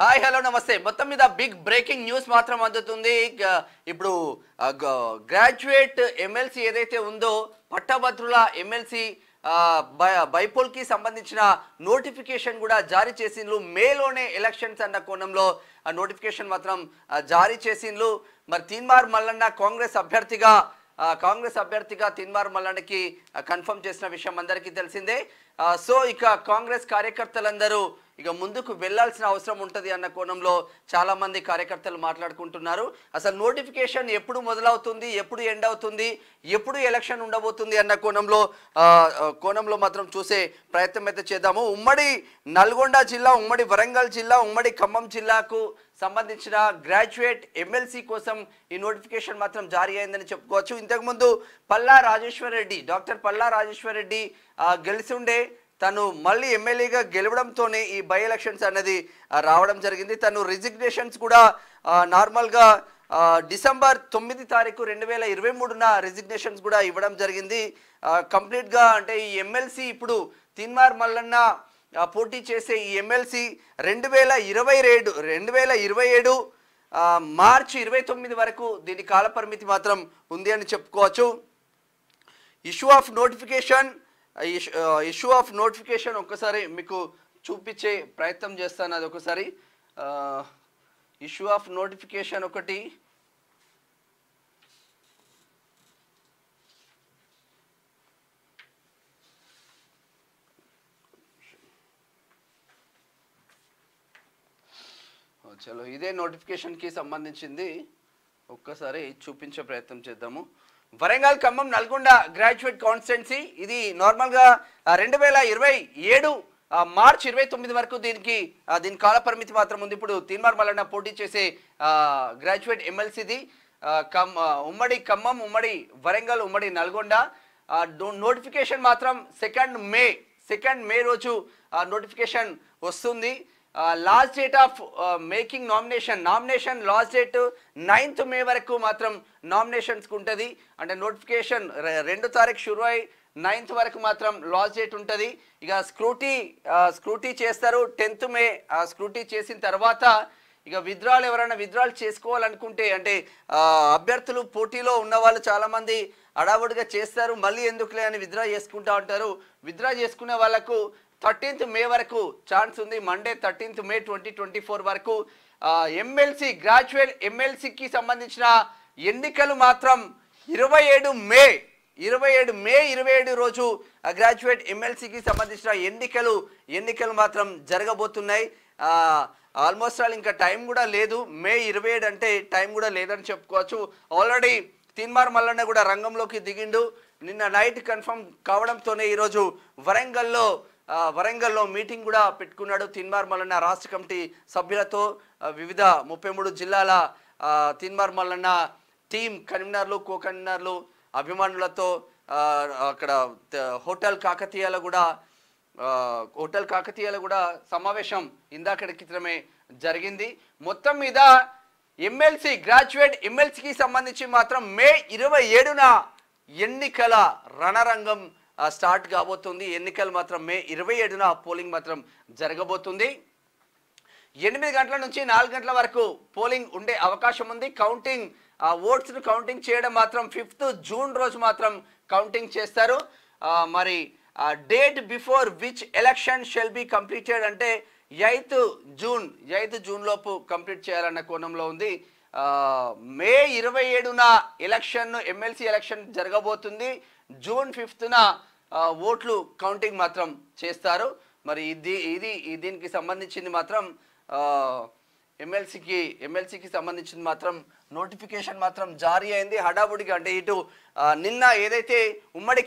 Hi hello నమస్తే. మొత్తం మీద బిగ్ బ్రేకింగ్ న్యూస్ మాత్రం అందుతుంది. ఇప్పుడు గ్రాడ్యుయేట్ ఎమ్మెల్సీ ఏదైతే ఉందో పట్టభద్రుల ఎమ్మెల్సీ బైపోల్ కి సంబంధించిన నోటిఫికేషన్ కూడా జారీ చేసిండ్రు. మేలోనే ఎలక్షన్స్ అన్న కోణంలో ఆ నోటిఫికేషన్ మాత్రం జారీ చేసిండ్రు. మరి తీన్మార్ మల్లన్న కాంగ్రెస్ అభ్యర్థిగా తీన్మార్ మల్లన్నకి కన్ఫర్మ్ చేసిన విషయం అందరికీ తెలిసిందే. సో ఇక కాంగ్రెస్ కార్యకర్తలందరూ ఇక ముందుకు వెళ్లాల్సిన అవసరం ఉంటుంది అన్న కోణంలో చాలా మంది కార్యకర్తలు మాట్లాడుకుంటున్నారు. అసలు నోటిఫికేషన్ ఎప్పుడు మొదలవుతుంది, ఎప్పుడు ఎండ్ అవుతుంది, ఎప్పుడు ఎలక్షన్ ఉండబోతుంది అన్న కోణంలో మాత్రం చూసే ప్రయత్నం అయితే చేద్దాము. ఉమ్మడి నల్గొండ జిల్లా, ఉమ్మడి వరంగల్ జిల్లా, ఉమ్మడి ఖమ్మం జిల్లాకు సంబంధించిన గ్రాడ్యుయేట్ ఎమ్మెల్సీ కోసం ఈ నోటిఫికేషన్ మాత్రం జారీ అయిందని చెప్పుకోవచ్చు. ఇంతకుముందు డాక్టర్ పల్లా రాజేశ్వర్ రెడ్డి గెలిచిండే తను మళ్ళీ ఎమ్మెల్యేగా గెలవడంతోనే ఈ బై ఎలక్షన్స్ అనేది రావడం జరిగింది. తను రిజిగ్నేషన్స్ కూడా నార్మల్గా డిసెంబర్ 9 తారీఖు 2023న రిజిగ్నేషన్స్ కూడా ఇవ్వడం జరిగింది. కంప్లీట్గా అంటే ఈ ఎమ్మెల్సీ ఇప్పుడు తీన్మార్ మల్లన్న పోటీ చేసే ఈ ఎమ్మెల్సీ 2027 మార్చి 29 వరకు దీని కాలపరిమితి మాత్రం ఉంది అని చెప్పుకోవచ్చు. ఇష్యూ ఆఫ్ నోటిఫికేషన్ ఒక్కసారి మీకు చూపించే ప్రయత్నం చేస్తాను. అది ఒకసారి ఇష్యూ ఆఫ్ నోటిఫికేషన్ ఒకటి చలో ఇదే నోటిఫికేషన్కి సంబంధించింది ఒక్కసారి చూపించే ప్రయత్నం చేద్దాము. వరంగల్ ఖమ్మం నల్గొండ గ్రాడ్యుయేట్ కాన్స్టిట్యున్సీ ఇది నార్మల్గా 2027 మార్చి 29 వరకు దీని కాలపరిమితి మాత్రం ఉంది. ఇప్పుడు తీన్మార్ మల్లన్న పోటీ చేసే గ్రాడ్యుయేట్ ఎమ్మెల్సీది ఉమ్మడి ఖమ్మం, ఉమ్మడి వరంగల్, ఉమ్మడి నల్గొండ. నోటిఫికేషన్ మాత్రం 2 మే రోజు నోటిఫికేషన్ వస్తుంది. Last date of making nomination last date 9th మే వరకు మాత్రం నామినేషన్స్కి ఉంటుంది. అంటే నోటిఫికేషన్ 2 తారీఖు షురు అయి 9th వరకు మాత్రం లాస్ట్ డేట్ ఉంటుంది. ఇక స్క్రూటీ చేస్తారు 10th మే. స్క్రూటీ చేసిన తర్వాత ఇక ఎవరైనా విత్డ్రాల్ చేసుకోవాలనుకుంటే అంటే అభ్యర్థులు పోటీలో ఉన్న వాళ్ళు చాలామంది అడావుడిగా చేస్తారు, మళ్ళీ ఎందుకులే అని విత్డ్రా చేసుకుంటూ ఉంటారు. విత్డ్రా చేసుకునే వాళ్ళకు 13th మే వరకు ఛాన్స్ ఉంది. మండే 13th మే 2024 వరకు గ్రాడ్యుయేట్ ఎమ్మెల్సీకి సంబంధించిన ఎన్నికలు మాత్రం 27 మే 27 రోజు గ్రాడ్యుయేట్ ఎమ్మెల్సీకి సంబంధించిన ఎన్నికలు మాత్రం జరగబోతున్నాయి. ఆల్మోస్ట్ ఆల్ ఇంకా టైం కూడా లేదు. మే 27 అంటే టైం కూడా లేదని చెప్పుకోవచ్చు. ఆల్రెడీ తీన్మార్ మల్లన్న కూడా రంగంలోకి దిగిండు. నిన్న నైట్ కన్ఫర్మ్ కావడంతోనే ఈరోజు వరంగల్లో మీటింగ్ కూడా పెట్టుకున్నాడు. తీన్మార్ మల్లన్న రాష్ట్ర కమిటీ సభ్యులతో వివిధ 33 జిల్లాల తీన్మార్ మల్లన్న టీం కన్వీనర్లు, కో కన్వీనర్లు, అభిమానులతో అక్కడ హోటల్ కాకతీయలో కూడా సమావేశం ఇందాకటి క్రితమే జరిగింది. మొత్తం మీద గ్రాడ్యుయేట్ ఎమ్మెల్సీకి సంబంధించి మాత్రం మే 27న ఎన్నికల రణరంగం స్టార్ట్ కాబోతుంది. ఎన్నికలు మాత్రం మే 27న పోలింగ్ మాత్రం జరగబోతుంది. 8 గంటల నుంచి 4 గంటల వరకు పోలింగ్ ఉండే అవకాశం ఉంది. ఓట్స్ను కౌంటింగ్ చేయడం మాత్రం 5th జూన్ రోజు మాత్రం కౌంటింగ్ చేస్తారు. మరి date before which election shall be completed అంటే 8th జూన్ లోపు కంప్లీట్ చేయాలన్న కోణంలో ఉంది. మే 27న ఎమ్మెల్సీ ఎలక్షన్ జరగబోతుంది. జూన్ 5థ్న ఓట్లు కౌంటింగ్ మాత్రం చేస్తారు. మరి దీనికి సంబంధించింది మాత్రం ఎమ్మెల్సీకి సంబంధించింది మాత్రం నోటిఫికేషన్ మాత్రం జారీ అయింది హడావుడిగా. అంటే ఇటు నిన్న ఏదైతే ఉమ్మడి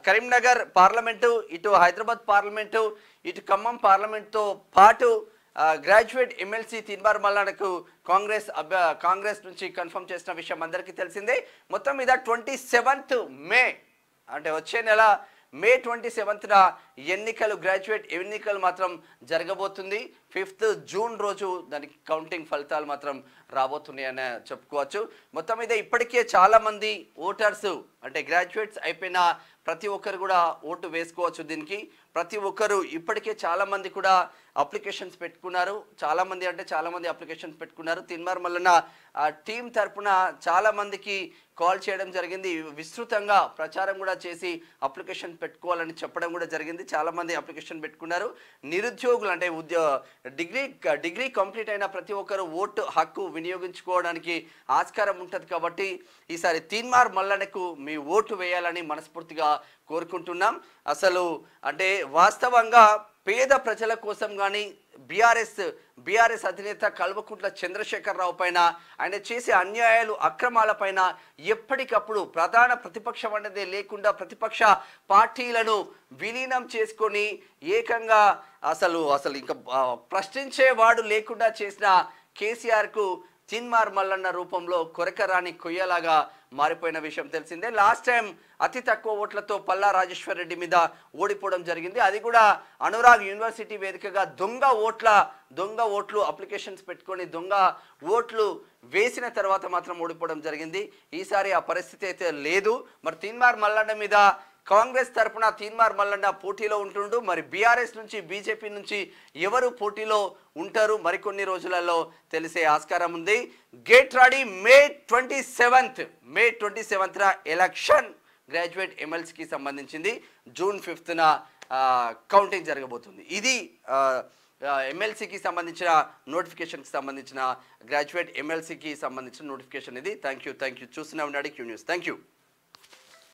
కరీంనగర్ పార్లమెంటు, ఇటు హైదరాబాద్ పార్లమెంటు, ఇటు ఖమ్మం పార్లమెంట్తో పాటు గ్రాడ్యుయేట్ ఎమ్మెల్సీ తీన్మార్ మల్లన్నకు కాంగ్రెస్ నుంచి కన్ఫర్మ్ చేసిన విషయం అందరికీ తెలిసిందే. మొత్తం మీద 27th మే అంటే వచ్చే నెల మే 27న గ్రాడ్యుయేట్ ఎన్నికలు మాత్రం జరగబోతుంది. 5th జూన్ రోజు దానికి కౌంటింగ్ ఫలితాలు మాత్రం రాబోతున్నాయని చెప్పుకోవచ్చు. మొత్తం మీద ఇప్పటికే చాలా మంది ఓటర్స్ అంటే గ్రాడ్యుయేట్స్ అయిపోయిన ప్రతి ఒక్కరు కూడా ఓటు వేసుకోవచ్చు. దీనికి ప్రతి ఒక్కరు ఇప్పటికే చాలా మంది కూడా అప్లికేషన్స్ పెట్టుకున్నారు. చాలామంది అంటే చాలామంది అప్లికేషన్స్ పెట్టుకున్నారు. తీన్మార్ మల్లన్న టీం తరపున చాలామందికి కాల్ చేయడం జరిగింది. విస్తృతంగా ప్రచారం కూడా చేసి అప్లికేషన్ పెట్టుకోవాలని చెప్పడం కూడా జరిగింది. చాలామంది అప్లికేషన్ పెట్టుకున్నారు. నిరుద్యోగులు అంటే డిగ్రీ కంప్లీట్ అయిన ప్రతి ఒక్కరు ఓటు హక్కు వినియోగించుకోవడానికి ఆస్కారం ఉంటుంది. కాబట్టి ఈసారి తీన్మార్ మల్లన్నకు మీ ఓటు వేయాలని మనస్ఫూర్తిగా కోరుకుంటున్నాం. అసలు అంటే వాస్తవంగా పేద ప్రజల కోసం కానీ బీఆర్ఎస్ అధినేత కల్వకుంట్ల చంద్రశేఖరరావు పైన ఆయన చేసే అన్యాయాలు అక్రమాలపైన ఎప్పటికప్పుడు ప్రధాన ప్రతిపక్షం అనేది లేకుండా ప్రతిపక్ష పార్టీలను విలీనం చేసుకొని ఏకంగా అసలు ఇంకా ప్రశ్నించేవాడు లేకుండా చేసిన కేసీఆర్కు తీన్మార్ మల్లన్న రూపంలో కొరకరాని కొయ్యలాగా మారిపోయిన విషయం తెలిసిందే. లాస్ట్ టైం అతి తక్కువ ఓట్లతో పల్లా రాజేశ్వర్ రెడ్డి మీద ఓడిపోవడం జరిగింది. అది కూడా అనురాగ్ యూనివర్సిటీ వేదికగా దొంగ ఓట్లు అప్లికేషన్స్ పెట్టుకొని దొంగ ఓట్లు వేసిన తర్వాత మాత్రం ఓడిపోవడం జరిగింది. ఈసారి ఆ పరిస్థితి అయితే లేదు. మరి తీన్మార్ మల్లన్న మీద కాంగ్రెస్ తరపున తీన్మార్ మల్లన్న పోటీలో ఉంటుండు. మరి బీఆర్ఎస్ నుంచి బీజేపీ నుంచి ఎవరు పోటీలో ఉంటారు మరికొన్ని రోజులలో తెలిసే ఆస్కారం ఉంది. Get ready. మే 27న ఎలక్షన్ గ్రాడ్యుయేట్ ఎమ్మెల్సీకి సంబంధించింది. జూన్ 5న కౌంటింగ్ జరగబోతుంది. ఇది ఎమ్మెల్సీకి సంబంధించిన నోటిఫికేషన్కి సంబంధించిన గ్రాడ్యుయేట్ ఎమ్మెల్సీకి సంబంధించిన నోటిఫికేషన్ ఇది. Thank you. చూస్తూనే ఉండండి క్యూ న్యూస్. Thank you.